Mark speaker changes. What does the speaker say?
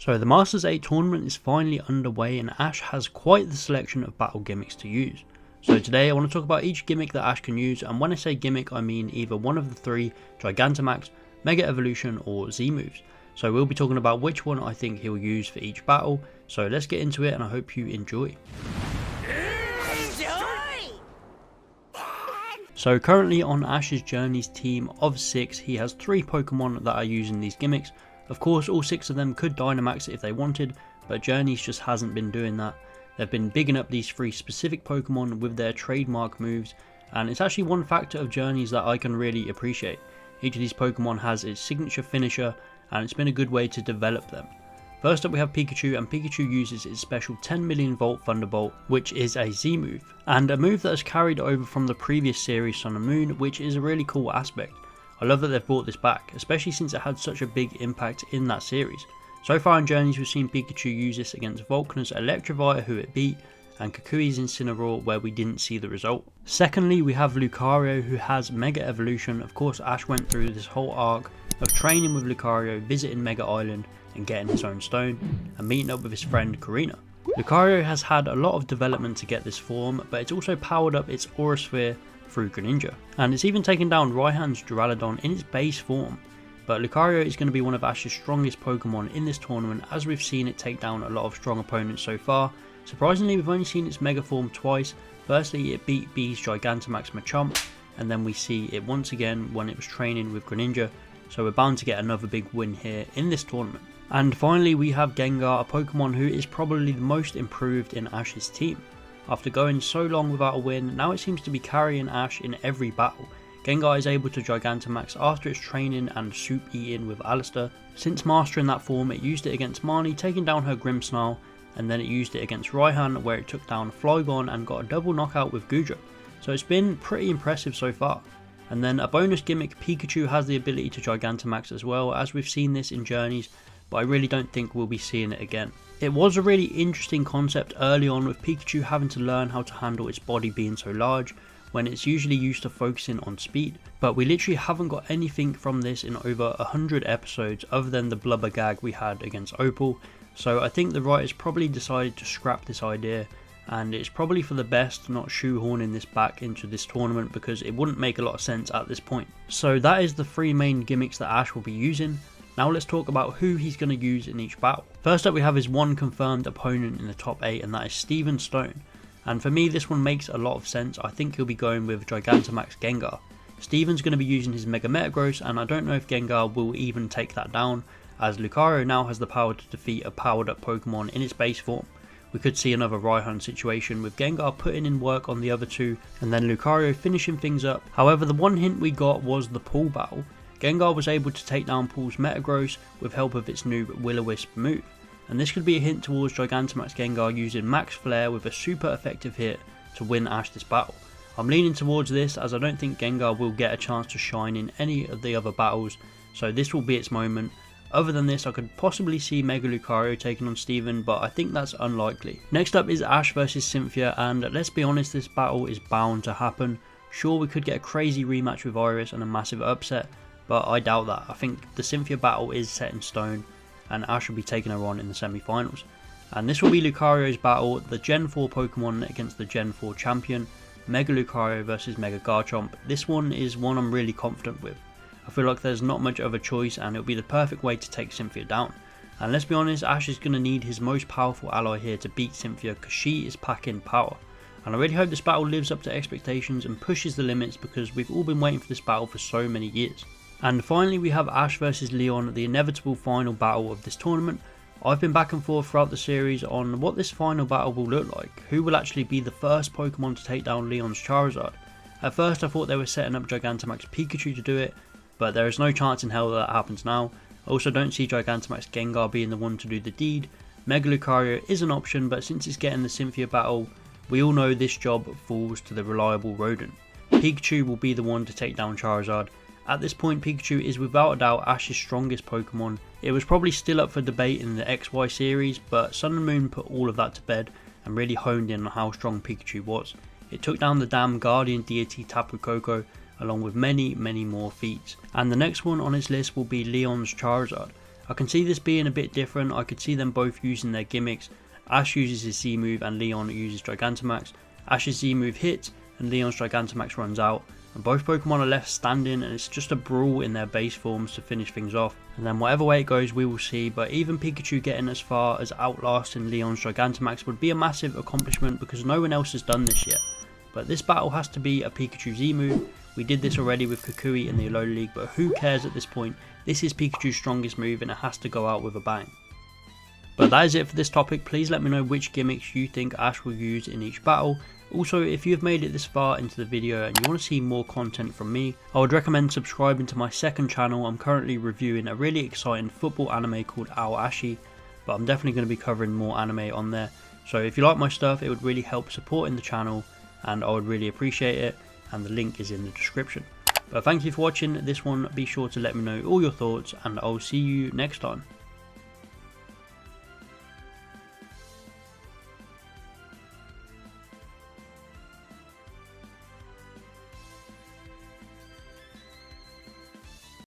Speaker 1: So the Masters 8 tournament is finally underway and Ash has quite the selection of battle gimmicks to use. So today I want to talk about each gimmick that Ash can use, and when I say gimmick I mean either one of the three Gigantamax, Mega Evolution or Z moves. So we'll be talking about which one I think he'll use for each battle, so let's get into it and I hope you enjoy. So currently on Ash's Journeys team of 6 he has 3 Pokemon that are using these gimmicks. Of course all 6 of them could Dynamax if they wanted, but Journeys just hasn't been doing that. They've been bigging up these 3 specific Pokemon with their trademark moves, and it's actually one factor of Journeys that I can really appreciate. Each of these Pokemon has its signature finisher and it's been a good way to develop them. First up we have Pikachu, and Pikachu uses its special 10 million volt Thunderbolt, which is a Z move, and a move that is carried over from the previous series Sun and Moon, which is a really cool aspect. I love that they've brought this back, especially since it had such a big impact in that series. So far in Journeys we've seen Pikachu use this against Volkner's Electivire, who it beat, and Kukui's Incineroar, where we didn't see the result. Secondly we have Lucario, who has Mega Evolution. Of course Ash went through this whole arc of training with Lucario, visiting Mega Island and getting his own stone, and meeting up with his friend Karina. Lucario has had a lot of development to get this form, but it's also powered up its Aura Sphere through Greninja, and it's even taken down Raihan's Duraludon in its base form. But Lucario is going to be one of Ash's strongest Pokemon in this tournament, as we've seen it take down a lot of strong opponents so far. Surprisingly we've only seen its Mega form twice. Firstly it beat B's Gigantamax Machamp, and then we see it once again when it was training with Greninja, so we're bound to get another big win here in this tournament. And finally we have Gengar, a Pokemon who is probably the most improved in Ash's team. After going so long without a win, now it seems to be carrying Ash in every battle. Gengar is able to Gigantamax after its training and soup eating with Alistair. Since mastering that form it used it against Marnie, taking down her Grimmsnarl, and then it used it against Raihan where it took down Flygon and got a double knockout with Goodra. So it's been pretty impressive so far. And then a bonus gimmick, Pikachu has the ability to Gigantamax as well, as we've seen this in Journeys, but I really don't think we'll be seeing it again. It was a really interesting concept early on, with Pikachu having to learn how to handle its body being so large when it's usually used to focusing on speed, but we literally haven't got anything from this in over 100 episodes other than the blubber gag we had against Opal. So I think the writers probably decided to scrap this idea, and it's probably for the best not shoehorning this back into this tournament because it wouldn't make a lot of sense at this point. So that is the 3 main gimmicks that Ash will be using. Now let's talk about who he's going to use in each battle. First up we have his one confirmed opponent in the top 8, and that is Steven Stone. And for me this one makes a lot of sense. I think he'll be going with Gigantamax Gengar. Steven's going to be using his Mega Metagross, and I don't know if Gengar will even take that down, as Lucario now has the power to defeat a powered up Pokemon in its base form. We could see another Raihan situation with Gengar putting in work on the other 2 and then Lucario finishing things up. However, the one hint we got was the pool battle. Gengar was able to take down Pool's Metagross with help of its new Will-O-Wisp move, and this could be a hint towards Gigantamax Gengar using Max Flare with a super effective hit to win Ash this battle. I'm leaning towards this, as I don't think Gengar will get a chance to shine in any of the other battles, so this will be its moment. Other than this I could possibly see Mega Lucario taking on Steven, but I think that's unlikely. Next up is Ash versus Cynthia, and let's be honest, this battle is bound to happen. Sure, we could get a crazy rematch with Iris and a massive upset, but I doubt that. I think the Cynthia battle is set in stone and Ash will be taking her on in the semi-finals. And this will be Lucario's battle, the Gen 4 Pokemon against the Gen 4 champion, Mega Lucario versus Mega Garchomp. This one is one I'm really confident with. I feel like there's not much of a choice and it'll be the perfect way to take Cynthia down. And let's be honest, Ash is going to need his most powerful ally here to beat Cynthia because she is packing power. And I really hope this battle lives up to expectations and pushes the limits, because we've all been waiting for this battle for so many years. And finally we have Ash versus Leon, the inevitable final battle of this tournament. I've been back and forth throughout the series on what this final battle will look like. Who will actually be the first Pokemon to take down Leon's Charizard? At first I thought they were setting up Gigantamax Pikachu to do it, but there is no chance in hell that happens now. I also don't see Gigantamax Gengar being the one to do the deed. Mega Lucario is an option, but since it's getting the Cynthia battle, we all know this job falls to the reliable rodent. Pikachu will be the one to take down Charizard. At this point Pikachu is without a doubt Ash's strongest Pokemon. It was probably still up for debate in the XY series, but Sun and Moon put all of that to bed and really honed in on how strong Pikachu was. It took down the damn guardian deity Tapu Koko, along with many more feats. And the next one on his list will be Leon's Charizard, I can see this being a bit different. I could see them both using their gimmicks. Ash uses his Z move and Leon uses Gigantamax. Ash's Z move hits and Leon's Gigantamax runs out, and both Pokemon are left standing, and it's just a brawl in their base forms to finish things off. And then whatever way it goes we will see, but even Pikachu getting as far as outlasting Leon's Gigantamax would be a massive accomplishment because no one else has done this yet. But this battle has to be a Pikachu Z move. We did this already with Kukui in the Alola League, but who cares at this point? This is Pikachu's strongest move and it has to go out with a bang. But that is it for this topic. Please let me know which gimmicks you think Ash will use in each battle. Also, if you have made it this far into the video and you want to see more content from me, I would recommend subscribing to my second channel. I'm currently reviewing a really exciting football anime called Ash, but I'm definitely going to be covering more anime on there. So if you like my stuff, it would really help supporting the channel and I would really appreciate it, and the link is in the description. But thank you for watching this one. Be sure to let me know all your thoughts and I'll see you next time.